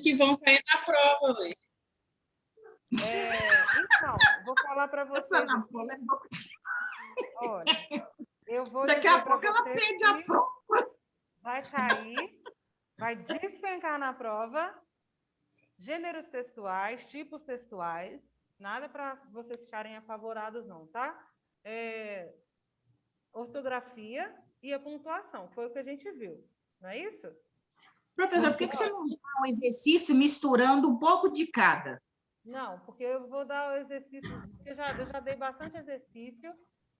que vão cair na prova, ué. Então, vou falar para vocês. Essa Ana Paula é boa. Olha, eu vou Daqui dizer a pouco ela vocês perde a que prova. vai cair, vai despencar na prova, gêneros textuais, tipos textuais, nada para vocês ficarem apavorados não, tá? Ortografia e a pontuação, foi o que a gente viu, não é isso? Professor, por que você não dá um exercício misturando um pouco de cada? Não, porque eu vou dar o exercício, porque eu já dei bastante exercício,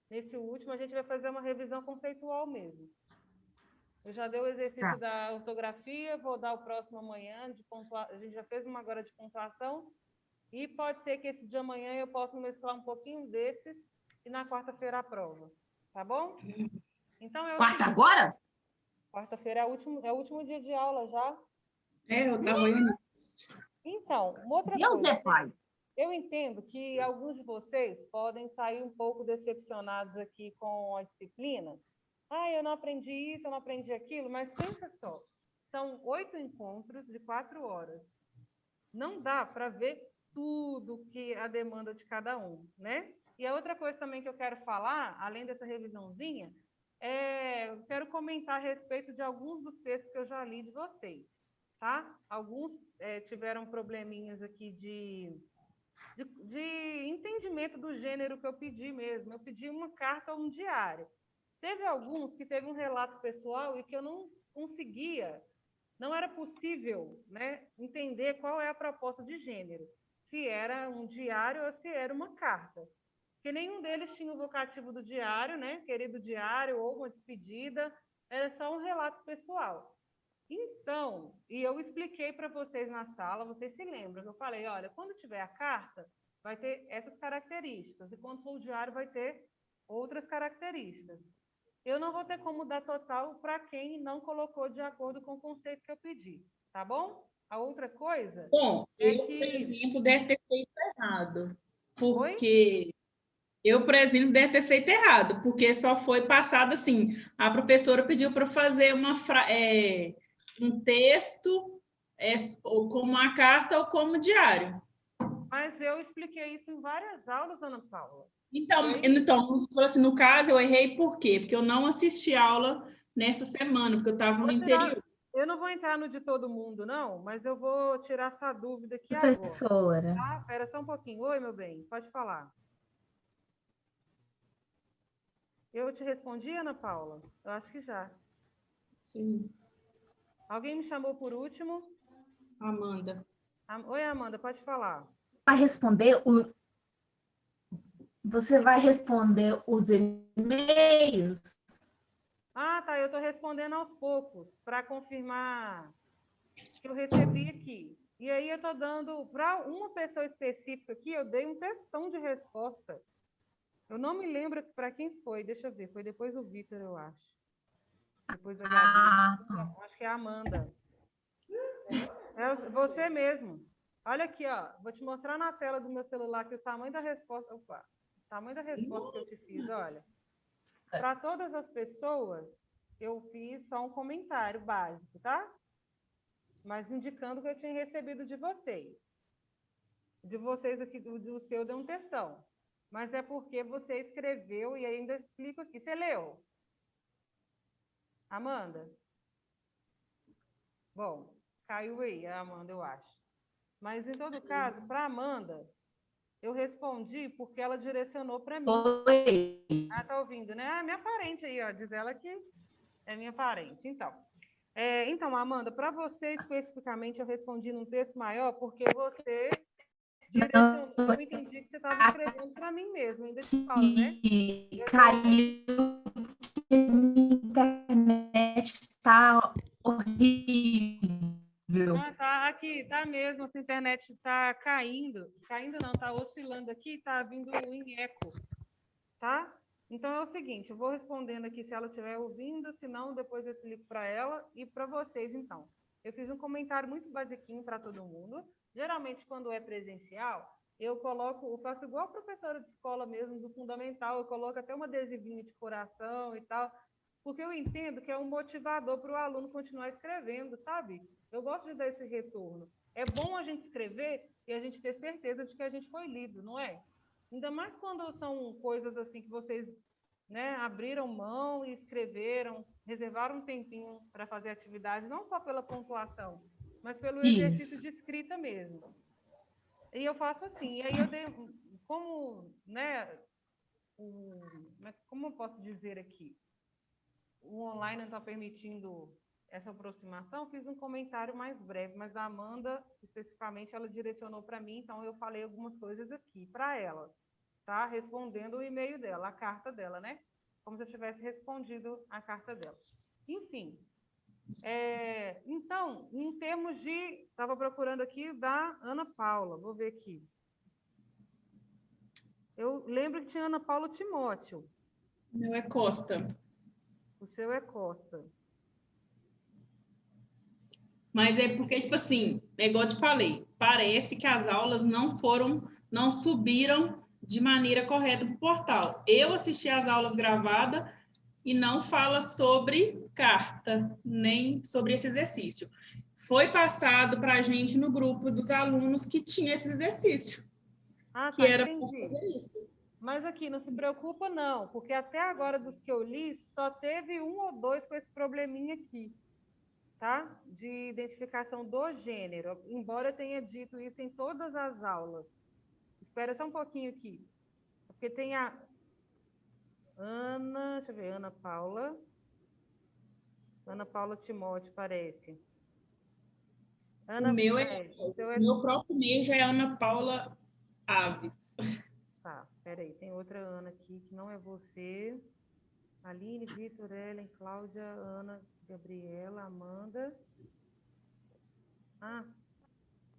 nesse último a gente vai fazer uma revisão conceitual mesmo. Eu já dei o exercício da ortografia, vou dar o próximo amanhã, a gente já fez uma agora de pontuação, e pode ser que esse de amanhã eu possa mesclar um pouquinho desses, e na quarta-feira a prova, tá bom? Então, Quarta agora? Quarta-feira é o último dia de aula já. Eu estava indo. Então, uma outra Deus coisa. é pai. Eu entendo que alguns de vocês podem sair um pouco decepcionados aqui com a disciplina. Eu não aprendi isso, eu não aprendi aquilo, mas pensa só, são 8 encontros de 4 horas. Não dá para ver tudo que a demanda de cada um, né? E a outra coisa também que eu quero falar, além dessa revisãozinha, eu quero comentar a respeito de alguns dos textos que eu já li de vocês, tá? Alguns tiveram probleminhas aqui de entendimento do gênero que eu pedi mesmo. Eu pedi uma carta ou um diário. Teve alguns que teve um relato pessoal e que eu não conseguia, não era possível, né, entender qual é a proposta de gênero, se era um diário ou se era uma carta. Porque nenhum deles tinha o vocativo do diário, né, querido diário, ou uma despedida, era só um relato pessoal. Então, e eu expliquei para vocês na sala, vocês se lembram, eu falei, olha, quando tiver a carta, vai ter essas características, e quando for o diário, vai ter outras características. Eu não vou ter como dar total para quem não colocou de acordo com o conceito que eu pedi, tá bom? A outra coisa... Bom, eu, por exemplo, deve ter feito errado, porque... Oi? Eu, por exemplo, deve ter feito errado, porque só foi passado assim, a professora pediu para fazer um texto ou como uma carta ou como diário. Mas eu expliquei isso em várias aulas, Ana Paula. Então, assim, no caso, eu errei por quê? Porque eu não assisti aula nessa semana, porque eu estava no interior. Eu não vou entrar no de todo mundo, não, mas eu vou tirar essa dúvida aqui Professora. agora. Tá? Espera só um pouquinho. Oi, meu bem, pode falar. Eu te respondi, Ana Paula? Eu acho que já. Sim. Alguém me chamou por último? Amanda. Oi, Amanda, pode falar. Você vai responder os e-mails? Tá, eu estou respondendo aos poucos, para confirmar que eu recebi aqui. E aí eu estou dando, para uma pessoa específica aqui, eu dei um textão de resposta. Eu não me lembro para quem foi, deixa eu ver, foi depois do Vitor, eu acho. Depois da Gabriela. Acho que é a Amanda. É você mesmo. Olha aqui, ó. Vou te mostrar na tela do meu celular que o tamanho da resposta... Opa! O tamanho da resposta que eu te fiz, olha. Para todas as pessoas, eu fiz só um comentário básico, tá? Mas indicando que eu tinha recebido de vocês. De vocês aqui, do seu deu um textão. Mas é porque você escreveu e ainda explico aqui. Você leu? Amanda? Bom, caiu aí a Amanda, eu acho. Mas, em todo caso, para a Amanda, eu respondi porque ela direcionou para mim. Oi. Tá ouvindo, né? Minha parente aí, ó. Diz ela que é minha parente. Então, Amanda, para você especificamente, eu respondi num texto maior porque você direcionou, eu entendi que você estava escrevendo para mim mesmo, ainda te falo, né? Caiu, minha internet está horrível. Tá aqui, tá mesmo, essa internet está caindo. Caindo não, tá oscilando aqui, tá vindo em eco, tá? Então é o seguinte, eu vou respondendo aqui se ela estiver ouvindo, se não, depois eu explico para ela e para vocês, então. Eu fiz um comentário muito basiquinho para todo mundo. Geralmente, quando é presencial, eu faço igual a professora de escola mesmo, do fundamental, eu coloco até uma adesivinho de coração e tal, porque eu entendo que é um motivador para o aluno continuar escrevendo, sabe? Eu gosto de dar esse retorno. É bom a gente escrever e a gente ter certeza de que a gente foi lido, não é? Ainda mais quando são coisas assim que vocês, né, abriram mão e escreveram, reservaram um tempinho para fazer a atividade, não só pela pontuação, mas pelo exercício Isso. de escrita mesmo. E eu faço assim, e aí eu dei, como, né, como eu posso dizer aqui? O online não está permitindo essa aproximação, fiz um comentário mais breve, mas a Amanda, especificamente, ela direcionou para mim, então eu falei algumas coisas aqui para ela, tá? Respondendo o e-mail dela, a carta dela, né? Como se eu tivesse respondido a carta dela. Enfim, então, em termos de... Estava procurando aqui da Ana Paula, vou ver aqui. Eu lembro que tinha Ana Paula Timóteo. O meu é Costa. O seu é Costa. Mas é porque, tipo assim, é igual eu te falei, parece que as aulas não subiram de maneira correta para o portal. Eu assisti às aulas gravadas e não fala sobre carta, nem sobre esse exercício. Foi passado para a gente no grupo dos alunos que tinha esse exercício, Ah, que tá, era para entendi. fazer isso. Mas aqui, não se preocupa, não, porque até agora, dos que eu li, só teve 1 ou 2 com esse probleminha aqui, tá? De identificação do gênero, embora eu tenha dito isso em todas as aulas. Espera só um pouquinho aqui, porque tem a Ana, deixa eu ver, Ana Paula Timóteo, parece. O Ana, meu o seu o meu próprio e-mail já é Ana Paula Aves. Tá, peraí, tem outra Ana aqui que não é você. Aline, Vitor, Ellen, Cláudia, Ana, Gabriela, Amanda. Ah,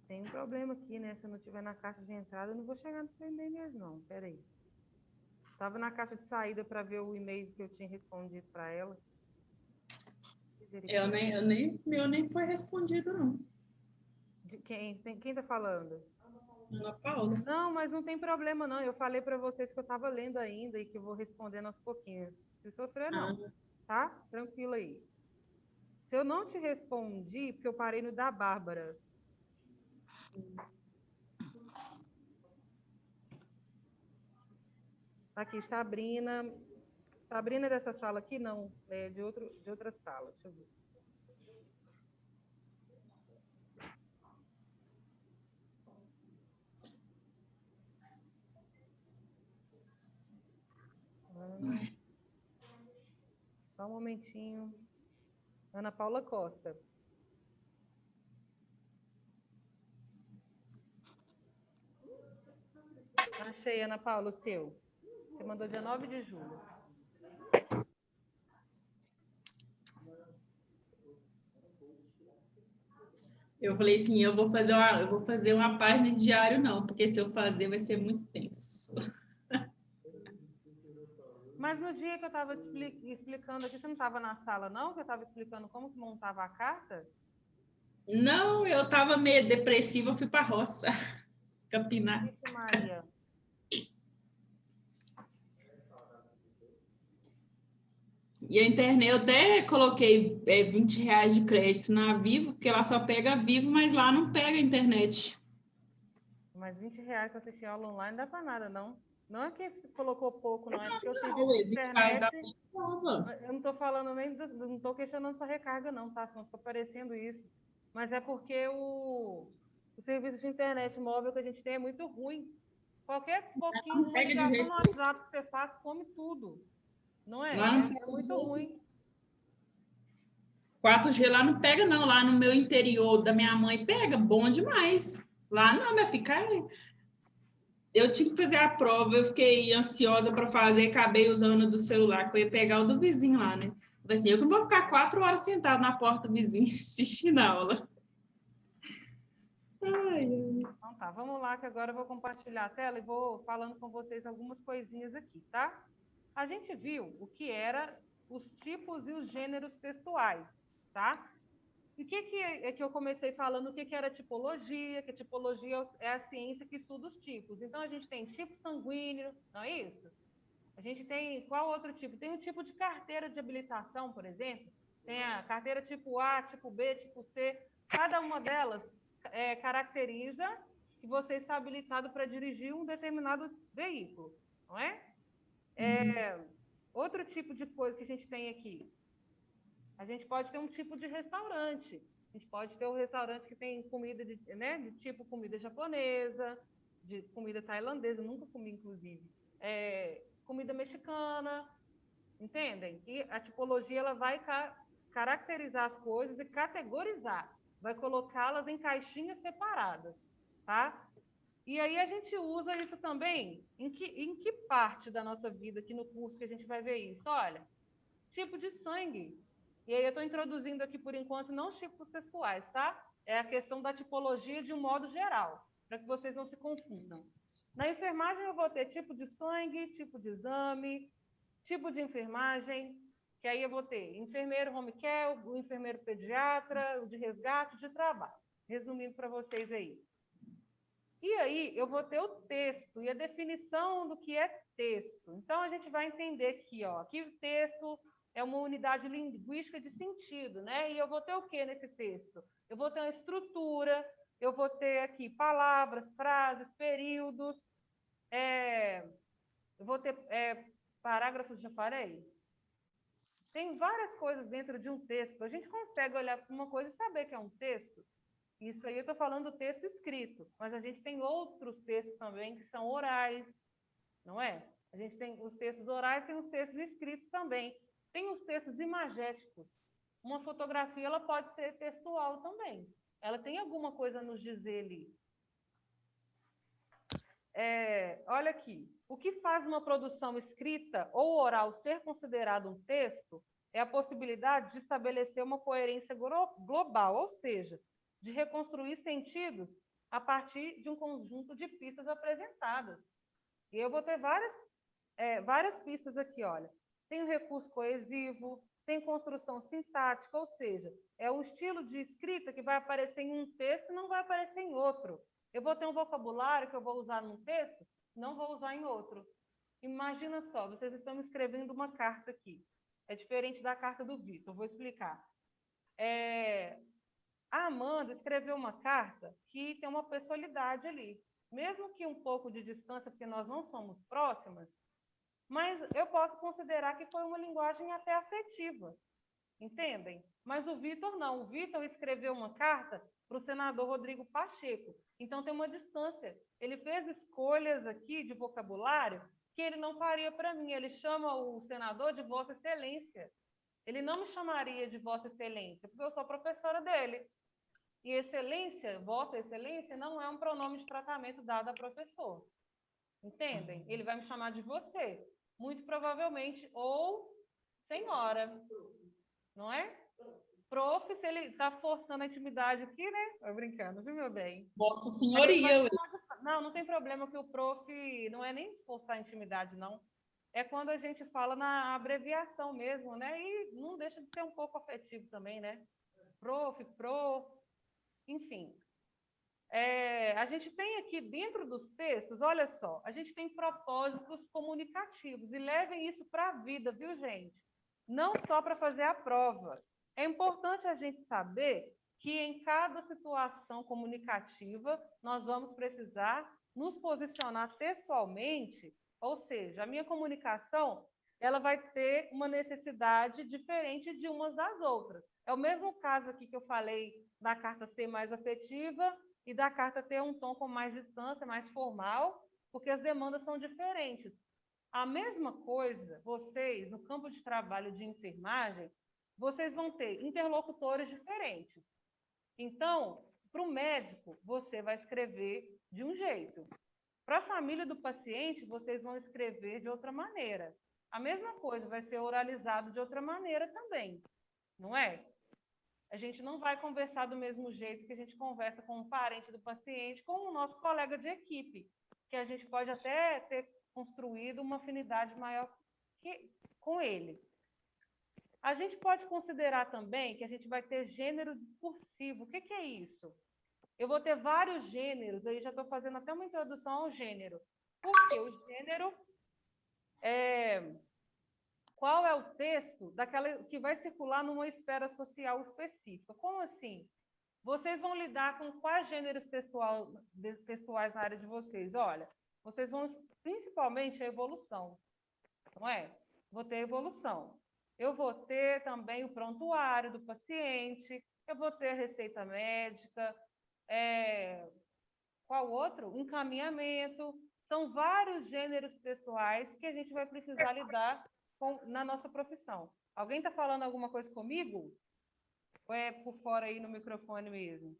tem um problema aqui, né? Se eu não estiver na caixa de entrada, eu não vou chegar no seu e-mail mesmo, não. Peraí. Estava na caixa de saída para ver o e-mail que eu tinha respondido para ela. Meu nem foi respondido, não. De quem? Quem está falando? Ana Paula. Não, mas não tem problema, não. Eu falei para vocês que eu estava lendo ainda e que eu vou respondendo aos pouquinhos. Se sofrer, não. Tá? Tranquilo aí. Se eu não te respondi, porque eu parei no da Bárbara. Aqui, Sabrina. Sabrina é dessa sala aqui? Não, é de outra sala. Deixa eu ver. Ana. Só um momentinho. Ana Paula Costa. Achei, Ana Paula, o seu. Você mandou dia 9 de julho. Eu falei assim, eu vou fazer uma página de diário, não, porque se eu fazer vai ser muito tenso. Mas no dia que eu estava explicando aqui, você não estava na sala, não? Que eu estava explicando como que montava a carta? Não, eu estava meio depressiva, eu fui para a roça, capinar. Isso, Maria. E a internet, eu até coloquei R$ 20 de crédito na Vivo, porque ela só pega Vivo, mas lá não pega a internet. Mas R$20 para assistir aula online não dá para nada, não. Não é que você colocou pouco, não. É porque o Não, serviço de R$ 20 dá internet... pra... Eu não estou falando nem... Não estou questionando sua recarga, não, tá? Senão fica parecendo isso. Mas é porque o serviço de internet móvel que a gente tem é muito ruim. Qualquer pouquinho, Não uma pega de ligação jeito no nenhum. WhatsApp que você faz, come tudo. Não é? Lá não É pega de muito jeito ruim. nenhum. 4G lá não pega, não. Lá no meu interior da minha mãe pega, bom demais. Lá não, minha filha. Eu tive que fazer a prova, eu fiquei ansiosa para fazer, acabei usando do celular, que eu ia pegar o do vizinho lá, né? Falei assim, eu que não vou ficar 4 horas sentado na porta do vizinho assistindo a aula. Ai, Então tá, vamos lá que agora eu vou compartilhar a tela e vou falando com vocês algumas coisinhas aqui, tá? A gente viu o que era os tipos e os gêneros textuais, tá? E o que é que eu comecei falando, o que era tipologia, que a tipologia é a ciência que estuda os tipos. Então, a gente tem tipo sanguíneo, não é isso? A gente tem, qual outro tipo? Tem o tipo de carteira de habilitação, por exemplo. Tem a carteira tipo A, tipo B, tipo C. Cada uma delas caracteriza que você está habilitado para dirigir um determinado veículo, não é? Outro tipo de coisa que a gente tem aqui, a gente pode ter um tipo de restaurante. A gente pode ter um restaurante que tem comida de tipo comida japonesa, de comida tailandesa, nunca comi, inclusive, comida mexicana, entendem? E a tipologia ela vai caracterizar as coisas e categorizar, vai colocá-las em caixinhas separadas, tá? E aí a gente usa isso também em que parte da nossa vida aqui no curso que a gente vai ver isso? Olha, tipo de sangue. E aí eu estou introduzindo aqui, por enquanto, não os tipos textuais, tá? É a questão da tipologia de um modo geral, para que vocês não se confundam. Na enfermagem eu vou ter tipo de sangue, tipo de exame, tipo de enfermagem, que aí eu vou ter enfermeiro home care, o enfermeiro pediatra, o de resgate, de trabalho. Resumindo para vocês aí. E aí eu vou ter o texto e a definição do que é texto. Então, a gente vai entender aqui, ó, que o texto é uma unidade linguística de sentido, né? E eu vou ter o que nesse texto? Eu vou ter uma estrutura, eu vou ter aqui palavras, frases, períodos, eu vou ter parágrafos, já falei? Tem várias coisas dentro de um texto. A gente consegue olhar para uma coisa e saber que é um texto. Isso aí eu estou falando do texto escrito, mas a gente tem outros textos também que são orais, não é? A gente tem os textos orais, tem os textos escritos também. Tem os textos imagéticos. Uma fotografia ela pode ser textual também. Ela tem alguma coisa a nos dizer ali. Olha aqui. O que faz uma produção escrita ou oral ser considerado um texto é a possibilidade de estabelecer uma coerência global, ou seja, de reconstruir sentidos a partir de um conjunto de pistas apresentadas. E eu vou ter várias pistas aqui, olha. Tem o recurso coesivo, tem construção sintática, ou seja, é o estilo de escrita que vai aparecer em um texto e não vai aparecer em outro. Eu vou ter um vocabulário que eu vou usar num texto, não vou usar em outro. Imagina só, vocês estão escrevendo uma carta aqui. É diferente da carta do Vitor, vou explicar. A Amanda escreveu uma carta que tem uma pessoalidade ali. Mesmo que um pouco de distância, porque nós não somos próximas, mas eu posso considerar que foi uma linguagem até afetiva, entendem? Mas o Vitor não. O Vitor escreveu uma carta para o senador Rodrigo Pacheco. Então, tem uma distância. Ele fez escolhas aqui de vocabulário que ele não faria para mim. Ele chama o senador de Vossa Excelência. Ele não me chamaria de Vossa Excelência, porque eu sou professora dele. E excelência, Vossa Excelência, não é um pronome de tratamento dado a professor. Entendem? Ele vai me chamar de você. Muito provavelmente, ou senhora. Não é? Prof, se ele está forçando a intimidade aqui, né? Estou brincando, viu, meu bem? Vossa Senhoria. Não tem problema que o prof não é nem forçar a intimidade, não. É quando a gente fala na abreviação mesmo, né? E não deixa de ser um pouco afetivo também, né? Prof, enfim. A gente tem aqui dentro dos textos, olha só, a gente tem propósitos comunicativos e levem isso para a vida, viu, gente? Não só para fazer a prova. É importante a gente saber que em cada situação comunicativa nós vamos precisar nos posicionar textualmente, ou seja, a minha comunicação ela vai ter uma necessidade diferente de umas das outras. É o mesmo caso aqui que eu falei da carta ser mais afetiva e da carta ter um tom com mais distância, mais formal, porque as demandas são diferentes. A mesma coisa, vocês, no campo de trabalho de enfermagem, vocês vão ter interlocutores diferentes. Então, para o médico, você vai escrever de um jeito. Para a família do paciente, vocês vão escrever de outra maneira. A mesma coisa vai ser oralizado de outra maneira também, não é? A gente não vai conversar do mesmo jeito que a gente conversa com um parente do paciente, com o nosso colega de equipe, que a gente pode até ter construído uma afinidade maior com ele. A gente pode considerar também que a gente vai ter gênero discursivo. O que é isso? Eu vou ter vários gêneros, aí já estou fazendo até uma introdução ao gênero. Porque o gênero qual é o texto daquela que vai circular numa esfera social específica? Como assim? Vocês vão lidar com quais gêneros textuais na área de vocês? Olha, vocês vão, principalmente, a evolução, não é? Vou ter evolução. Eu vou ter também o prontuário do paciente, eu vou ter receita médica, qual outro? Encaminhamento. São vários gêneros textuais que a gente vai precisar lidar com na nossa profissão. Alguém está falando alguma coisa comigo? Ou é por fora aí no microfone mesmo?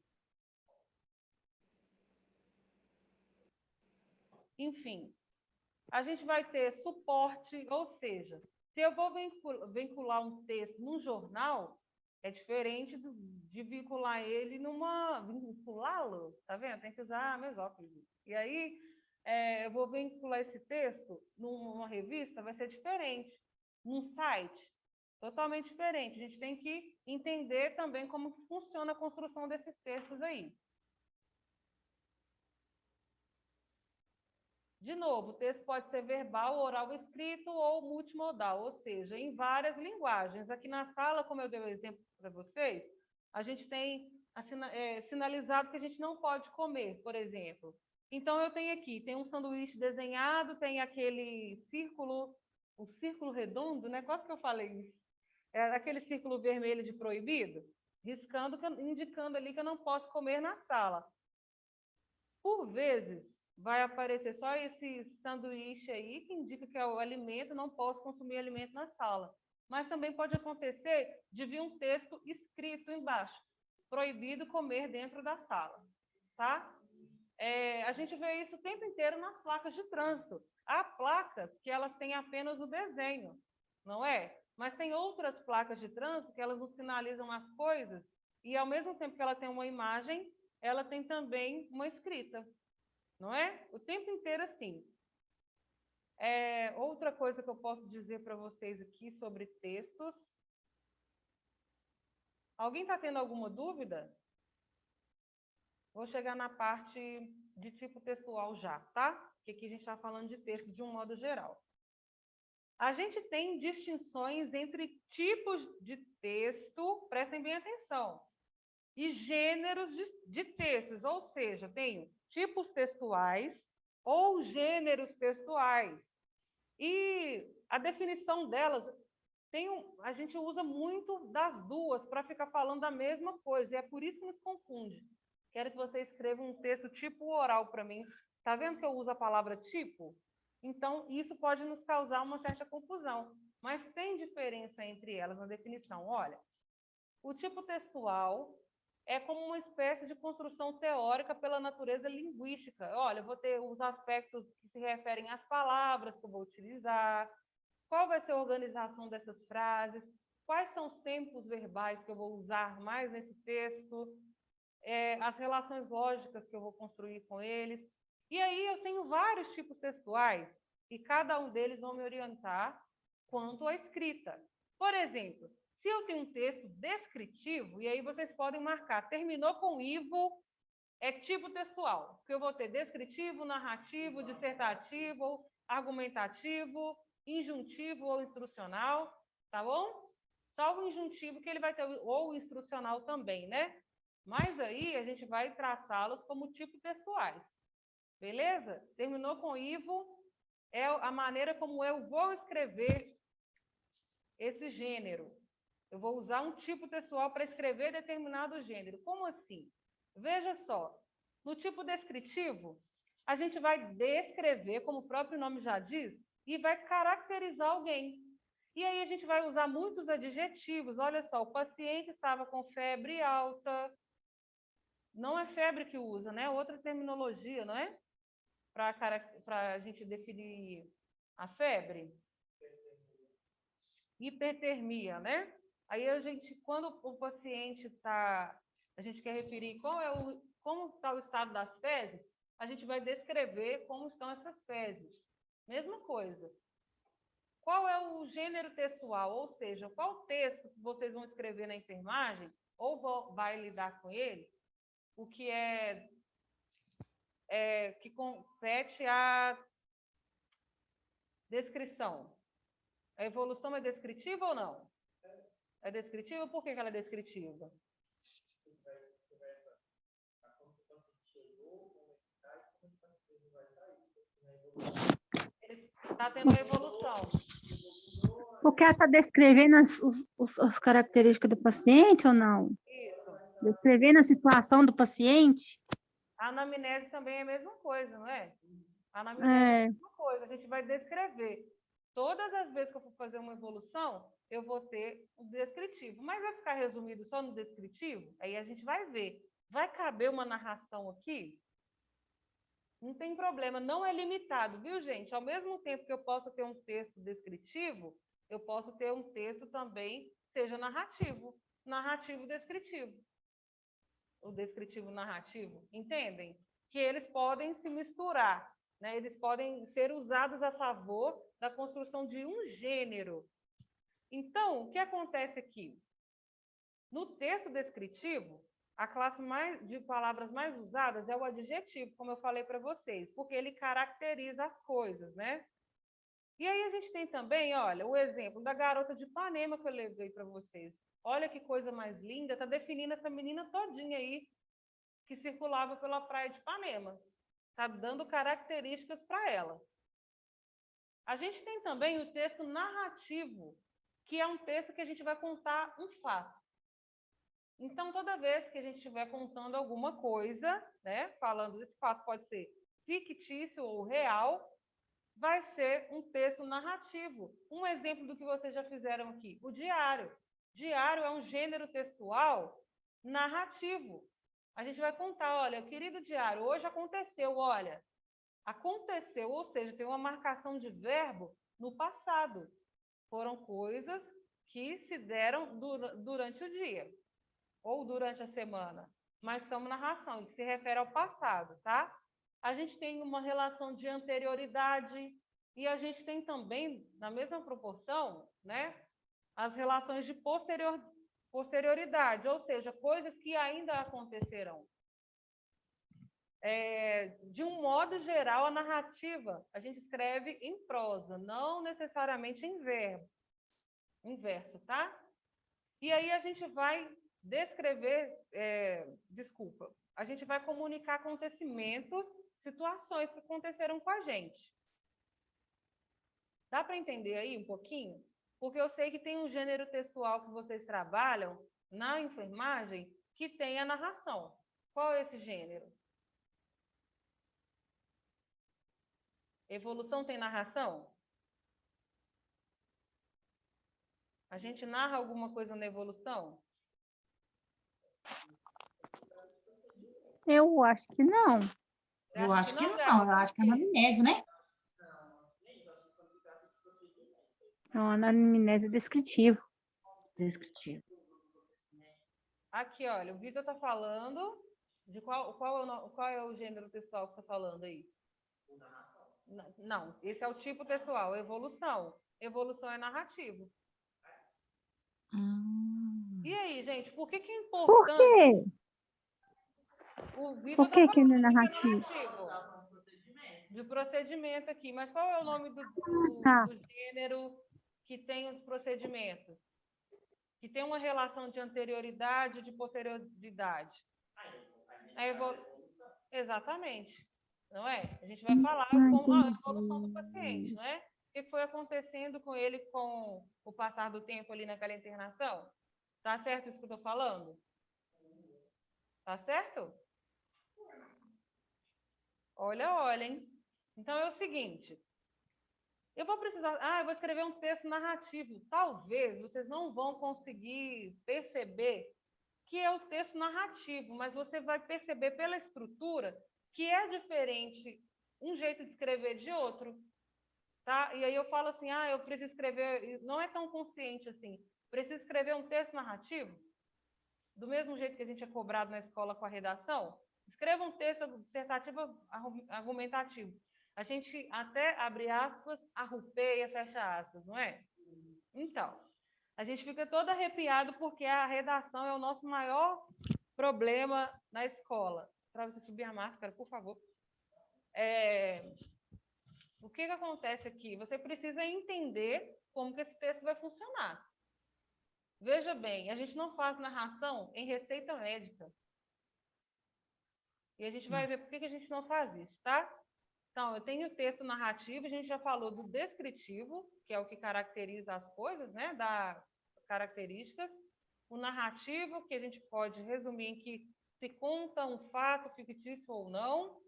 Enfim, a gente vai ter suporte, ou seja, se eu vou vincular um texto num jornal, é diferente de vincular ele numa... Vinculá-lo? Tá vendo? Tem que usar meus óculos. E aí, eu vou vincular esse texto numa revista, vai ser diferente. Num site, totalmente diferente. A gente tem que entender também como funciona a construção desses textos aí. De novo, o texto pode ser verbal, oral, escrito ou multimodal, ou seja, em várias linguagens. Aqui na sala, como eu dei o exemplo para vocês, a gente tem sinalizado que a gente não pode comer, por exemplo. Então, eu tenho aqui, tem um sanduíche desenhado, tem aquele círculo, o círculo redondo, né? Quase que eu falei, aquele círculo vermelho de proibido, riscando, indicando ali que eu não posso comer na sala. Por vezes, vai aparecer só esse sanduíche aí, que indica que é o alimento, não posso consumir alimento na sala. Mas também pode acontecer de vir um texto escrito embaixo, proibido comer dentro da sala, tá? A gente vê isso o tempo inteiro nas placas de trânsito. Há placas que elas têm apenas o desenho, não é? Mas tem outras placas de trânsito que elas nos sinalizam as coisas e, ao mesmo tempo que ela tem uma imagem, ela tem também uma escrita, não é? O tempo inteiro assim. Outra coisa que eu posso dizer para vocês aqui sobre textos. Alguém está tendo alguma dúvida? Vou chegar na parte de tipo textual já, tá? Porque aqui a gente está falando de texto de um modo geral. A gente tem distinções entre tipos de texto, prestem bem atenção, e gêneros de textos, ou seja, tenho tipos textuais ou gêneros textuais. E a definição delas, a gente usa muito das duas para ficar falando a mesma coisa, e é por isso que nos confunde. Quero que você escreva um texto tipo oral para mim. Está vendo que eu uso a palavra tipo? Então, isso pode nos causar uma certa confusão, mas tem diferença entre elas na definição. Olha, o tipo textual é como uma espécie de construção teórica pela natureza linguística. Olha, eu vou ter os aspectos que se referem às palavras que eu vou utilizar, qual vai ser a organização dessas frases, quais são os tempos verbais que eu vou usar mais nesse texto, as relações lógicas que eu vou construir com eles. E aí eu tenho vários tipos textuais e cada um deles vão me orientar quanto à escrita. Por exemplo, se eu tenho um texto descritivo, e aí vocês podem marcar, terminou com ivo, é tipo textual, porque eu vou ter descritivo, narrativo, dissertativo, argumentativo, injuntivo ou instrucional, tá bom? Só o injuntivo que ele vai ter, ou o instrucional também, né? Mas aí a gente vai tratá-los como tipo textuais, beleza? Terminou com ivo, é a maneira como eu vou escrever esse gênero. Eu vou usar um tipo textual para escrever determinado gênero. Como assim? Veja só, no tipo descritivo, a gente vai descrever, como o próprio nome já diz, e vai caracterizar alguém. E aí a gente vai usar muitos adjetivos. Olha só, o paciente estava com febre alta. Não é febre que usa, né? Outra terminologia, não é? Para a gente definir a febre. Hipertermia, né? Aí a gente, quando o paciente está, a gente quer referir como está o estado das fezes, a gente vai descrever como estão essas fezes. Mesma coisa. Qual é o gênero textual? Ou seja, qual texto que vocês vão escrever na enfermagem, ou vai lidar com ele, o que que compete à descrição. A evolução é descritiva ou não? É descritiva? Por que ela é descritiva? Ele está tendo uma evolução. Porque ela está descrevendo as características do paciente ou não? Isso. Descrevendo a situação do paciente? A anamnese também é a mesma coisa, não é? A anamnese é a mesma coisa, a gente vai descrever. Todas as vezes que eu for fazer uma evolução, eu vou ter um descritivo. Mas vai ficar resumido só no descritivo? Aí a gente vai ver. Vai caber uma narração aqui? Não tem problema, não é limitado, viu, gente? Ao mesmo tempo que eu posso ter um texto descritivo, eu posso ter um texto também, seja narrativo, narrativo descritivo. O descritivo narrativo, entendem? Que eles podem se misturar, né? Eles podem ser usados a favor da construção de um gênero. Então, o que acontece aqui? No texto descritivo, a classe de palavras mais usadas é o adjetivo, como eu falei para vocês, porque ele caracteriza as coisas, né? E aí a gente tem também, olha, o exemplo da garota de Ipanema que eu levei para vocês. Olha que coisa mais linda, está definindo essa menina todinha aí que circulava pela praia de Ipanema. Está dando características para ela. A gente tem também o texto narrativo, que é um texto que a gente vai contar um fato. Então, toda vez que a gente estiver contando alguma coisa, né, falando desse fato, pode ser fictício ou real, vai ser um texto narrativo. Um exemplo do que vocês já fizeram aqui, o diário. Diário é um gênero textual narrativo. A gente vai contar, olha, querido diário, hoje aconteceu, olha, aconteceu, ou seja, tem uma marcação de verbo no passado. Foram coisas que se deram durante o dia ou durante a semana, mas são narração, que se refere ao passado, tá? A gente tem uma relação de anterioridade e a gente tem também, na mesma proporção, né, as relações de posterioridade, ou seja, coisas que ainda acontecerão. De um modo geral, a narrativa a gente escreve em prosa, não necessariamente em verso, tá? E aí a gente vai descrever, a gente vai comunicar acontecimentos, situações que aconteceram com a gente. Dá para entender aí um pouquinho? Porque eu sei que tem um gênero textual que vocês trabalham na enfermagem que tem a narração. Qual é esse gênero? Evolução tem narração? A gente narra alguma coisa na evolução? Eu acho que não. Eu acho que não, Gabi? eu acho que é anamnese, né? Não, anamnese descritivo. Descritivo. Aqui, olha, o Vitor está falando de qual é o gênero textual que você está falando aí? Não, esse é o tipo textual, evolução. Evolução é narrativo. E aí, gente, por que é Por importante? quê? O Vitor Por está que falando não é que narrativo? narrativo. De procedimento aqui, mas qual é o nome do gênero que tem os procedimentos? Que tem uma relação de anterioridade e de posterioridade. Exatamente. Não é? A gente vai falar como a evolução do paciente, não é? O que foi acontecendo com ele com o passar do tempo ali naquela internação? Tá certo isso que eu estou falando? Tá certo? Olha, hein? Então é o seguinte, eu vou escrever um texto narrativo. Talvez vocês não vão conseguir perceber que é o texto narrativo, mas você vai perceber pela estrutura que é diferente um jeito de escrever de outro, tá? E aí eu falo assim, eu preciso escrever, não é tão consciente assim, preciso escrever um texto narrativo, do mesmo jeito que a gente é cobrado na escola com a redação, escreva um texto dissertativo argumentativo. A gente até, abre aspas, arrupeia, fecha aspas, não é? Então, a gente fica todo arrepiado porque a redação é o nosso maior problema na escola. Para você subir a máscara, por favor. O que acontece aqui? Você precisa entender como que esse texto vai funcionar. Veja bem, a gente não faz narração em receita médica. E a gente vai ver por que a gente não faz isso, tá? Então, eu tenho o texto narrativo, a gente já falou do descritivo, que é o que caracteriza as coisas, né, das características. O narrativo, que a gente pode resumir em que se conta um fato fictício ou não.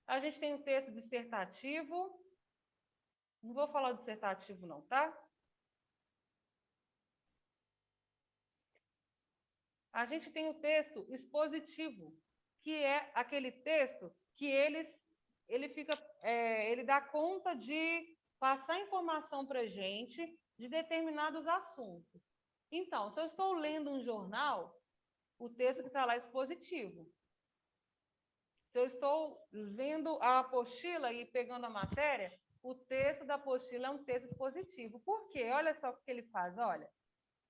A gente tem o texto dissertativo. Não vou falar dissertativo não, tá? A gente tem o texto expositivo, que é aquele texto que ele dá conta de passar informação para a gente de determinados assuntos. Então, se eu estou lendo um jornal, o texto que está lá é expositivo. Se eu estou vendo a apostila e pegando a matéria, o texto da apostila é um texto expositivo. Por quê? Olha só o que ele faz, olha.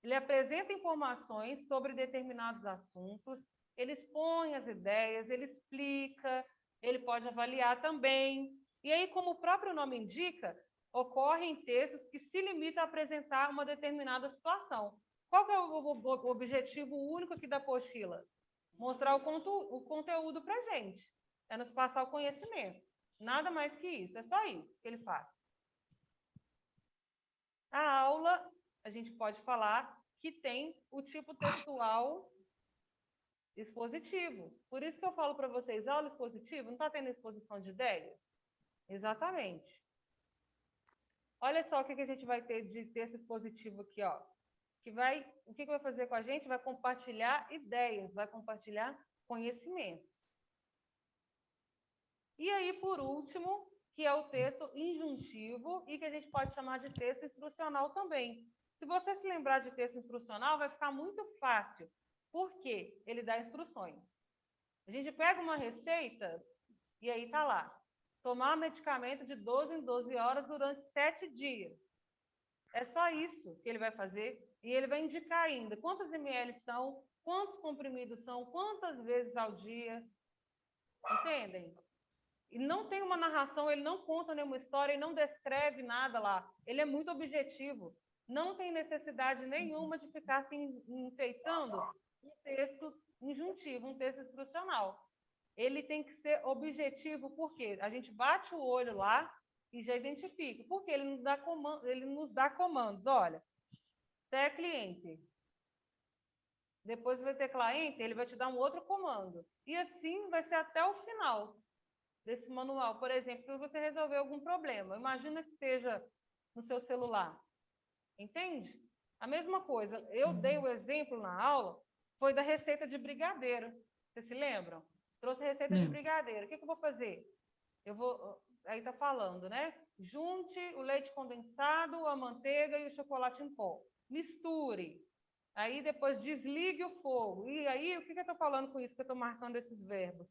Ele apresenta informações sobre determinados assuntos, ele expõe as ideias, ele explica, ele pode avaliar também. E aí, como o próprio nome indica, ocorrem textos que se limitam a apresentar uma determinada situação. Qual que é o objetivo único aqui da apostila? Mostrar o conteúdo para a gente. É nos passar o conhecimento. Nada mais que isso, é só isso que ele faz. A aula, a gente pode falar que tem o tipo textual expositivo. Por isso que eu falo para vocês, aula expositiva, não está tendo exposição de ideias? Exatamente. Olha só o que a gente vai ter de texto expositivo aqui, ó. O que vai fazer com a gente? Vai compartilhar ideias, vai compartilhar conhecimentos. E aí, por último, que é o texto injuntivo e que a gente pode chamar de texto instrucional também. Se você se lembrar de texto instrucional, vai ficar muito fácil, porque ele dá instruções. A gente pega uma receita e aí está lá. Tomar medicamento de 12 em 12 horas durante 7 dias. É só isso que ele vai fazer. E ele vai indicar ainda quantos ml são, quantos comprimidos são, quantas vezes ao dia. Entendem? E não tem uma narração, ele não conta nenhuma história, ele não descreve nada lá. Ele é muito objetivo. Não tem necessidade nenhuma de ficar se enfeitando um texto injuntivo, um texto instrucional. Ele tem que ser objetivo, porque a gente bate o olho lá e já identifica. Porque ele nos dá comandos. Olha, até cliente. Depois vai ter cliente, ele vai te dar um outro comando. E assim vai ser até o final desse manual. Por exemplo, se você resolver algum problema, imagina que seja no seu celular. Entende? A mesma coisa. Eu dei o exemplo na aula, foi da receita de brigadeiro. Vocês se lembram? Trouxe receita de brigadeiro. O que eu vou fazer? Aí está falando, né? Junte o leite condensado, a manteiga e o chocolate em pó. Misture. Aí depois desligue o fogo. E aí, o que eu estou falando com isso que eu estou marcando esses verbos?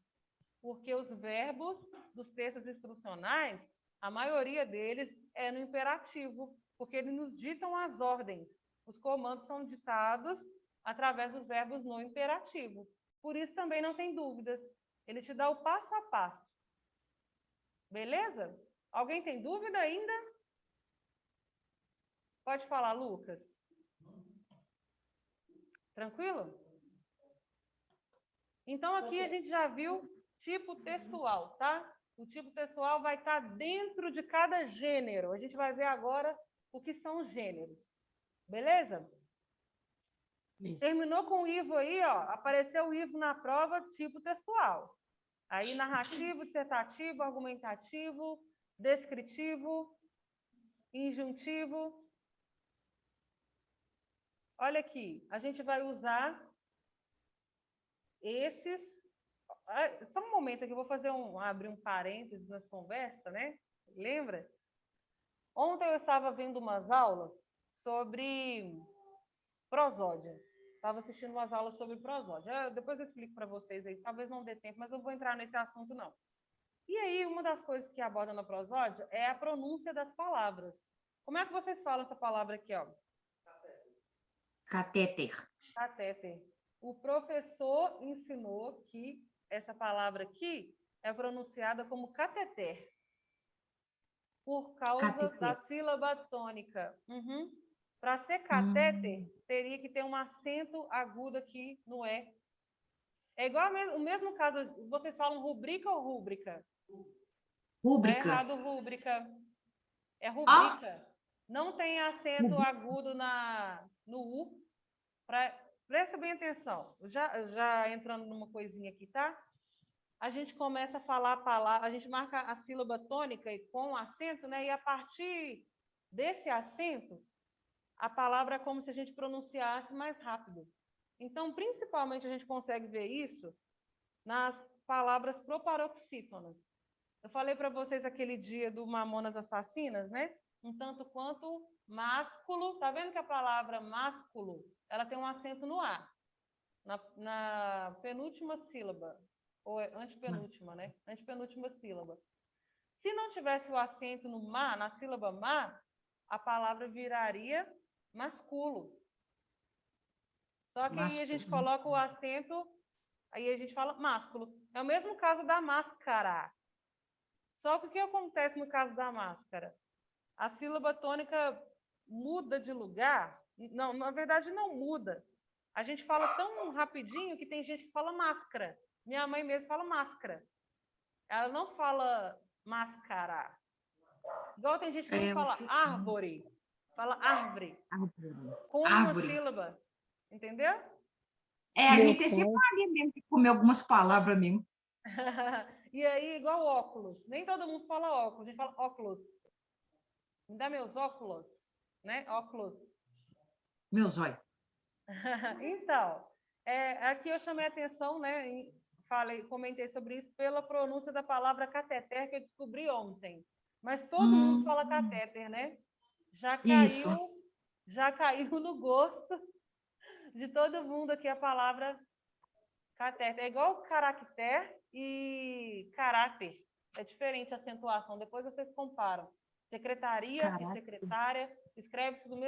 Porque os verbos dos textos instrucionais, a maioria deles é no imperativo, porque eles nos ditam as ordens. Os comandos são ditados através dos verbos no imperativo. Por isso também não tem dúvidas. Ele te dá o passo a passo. Beleza? Alguém tem dúvida ainda? Pode falar, Lucas. Tranquilo? Então, aqui a gente já viu tipo textual, tá? O tipo textual vai estar dentro de cada gênero. A gente vai ver agora o que são os gêneros. Beleza? Isso. Terminou com o Ivo aí, ó. Apareceu o Ivo na prova, tipo textual. Aí, narrativo, dissertativo, argumentativo, descritivo, injuntivo. Olha aqui, a gente vai usar esses... Só um momento aqui, eu vou abrir um parênteses nas conversas, né? Lembra? Ontem eu estava vendo umas aulas sobre prosódia. Estava assistindo umas aulas sobre prosódia. Depois eu explico para vocês aí, talvez não dê tempo, mas eu vou entrar nesse assunto não. E aí, uma das coisas que aborda na prosódia é a pronúncia das palavras. Como é que vocês falam essa palavra aqui, ó? Catéter. Catéter. O professor ensinou que essa palavra aqui é pronunciada como cateter, por causa da sílaba tônica. Para ser catéter, teria que ter um acento agudo aqui no E. É igual o mesmo caso, vocês falam rubrica ou rúbrica? Rúbrica. É errado rúbrica. É rubrica. Não tem acento agudo no U. Presta bem atenção. Já entrando numa coisinha aqui, tá? A gente começa a falar a palavra, a gente marca a sílaba tônica e com acento, né? E a partir desse acento, a palavra é como se a gente pronunciasse mais rápido. Então, principalmente, a gente consegue ver isso nas palavras proparoxítonas. Eu falei para vocês aquele dia do Mamonas Assassinas, né? Um tanto quanto másculo. Tá vendo que a palavra másculo, ela tem um acento no A, na penúltima sílaba, ou antepenúltima, né? Antepenúltima sílaba. Se não tivesse o acento no má, na sílaba má, a palavra viraria masculo. Só que aí a gente coloca o acento, aí a gente fala másculo. É o mesmo caso da máscara. Só que o que acontece no caso da máscara? A sílaba tônica muda de lugar? Não, na verdade não muda. A gente fala tão rapidinho que tem gente que fala máscara. Minha mãe mesmo fala máscara. Ela não fala máscara. Igual tem gente que não fala árvore. Fala árvore. Com uma sílaba. Entendeu? A gente tem separa mesmo de comer algumas palavras mesmo. E aí, igual óculos. Nem todo mundo fala óculos. A gente fala óculos. Me dá meus óculos. Né? Óculos. Meus olhos. Então, aqui eu chamei a atenção, né? Comentei sobre isso pela pronúncia da palavra cateter que eu descobri ontem. Mas todo mundo fala catéter, né? Já caiu no gosto de todo mundo aqui a palavra catéter. É igual caractere e caráter. É diferente a acentuação. Depois vocês comparam. Secretaria e secretária, escreve-se do mesmo